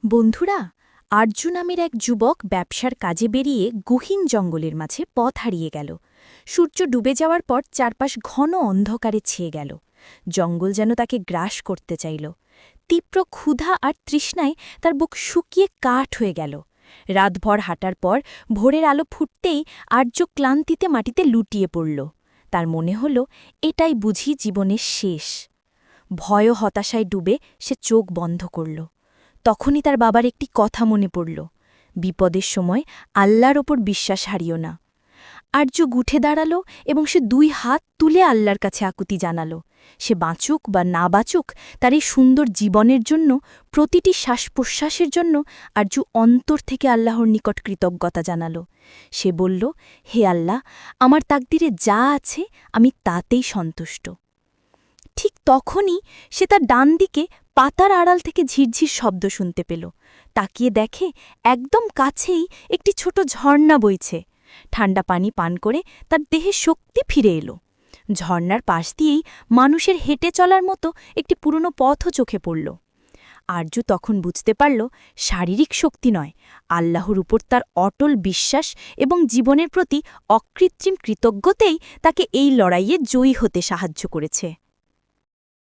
বন্ধুরা, আরজু নামের এক যুবক ব্যবসার কাজে বেরিয়ে গহীন জঙ্গলের মাঝে পথ হারিয়ে গেল। সূর্য ডুবে যাওয়ার পর চারপাশ ঘন অন্ধকারে ছেয়ে গেল। জঙ্গল যেন তাকে গ্রাস করতে চাইল। তীব্র ক্ষুধা আর তৃষ্ণায় তার বুক শুকিয়ে কাঠ হয়ে গেল। রাতভর হাঁটার পর ভোরের আলো ফুটতেই আরজু ক্লান্তিতে মাটিতে লুটিয়ে পড়ল। তার মনে হল এটাই বুঝি জীবনের শেষ। ভয় ও হতাশায় ডুবে সে চোখ বন্ধ করল। তখনই তার বাবার একটি কথা মনে পড়ল, বিপদের সময় আল্লাহর ওপর বিশ্বাস হারিও না। আরজু উঠে দাঁড়াল এবং সে দুই হাত তুলে আল্লাহর কাছে আকুতি জানাল। সে বাঁচুক বা না বাঁচুক, তার এই সুন্দর জীবনের জন্য, প্রতিটি শ্বাস প্রশ্বাসের জন্য আরজু অন্তর থেকে আল্লাহর নিকট কৃতজ্ঞতা জানাল। সে বলল, হে আল্লাহ, আমার তাকদিরে যা আছে আমি তাতেই সন্তুষ্ট। ঠিক তখনই সে তার ডান দিকে পাতার আড়াল থেকে ঝিরঝির শব্দ শুনতে পেল। তাকিয়ে দেখে একদম কাছেই একটি ছোট ঝর্ণা বইছে। ঠান্ডা পানি পান করে তার দেহে শক্তি ফিরে এলো। ঝর্ণার পাশ দিয়েই মানুষের হেঁটে চলার মতো একটি পুরনো পথও চোখে পড়ল। আরজু তখন বুঝতে পারল, শারীরিক শক্তি নয়, আল্লাহর উপর তার অটল বিশ্বাস এবং জীবনের প্রতি অকৃত্রিম কৃতজ্ঞতাই তাকে এই লড়াইয়ে জয়ী হতে সাহায্য করেছে।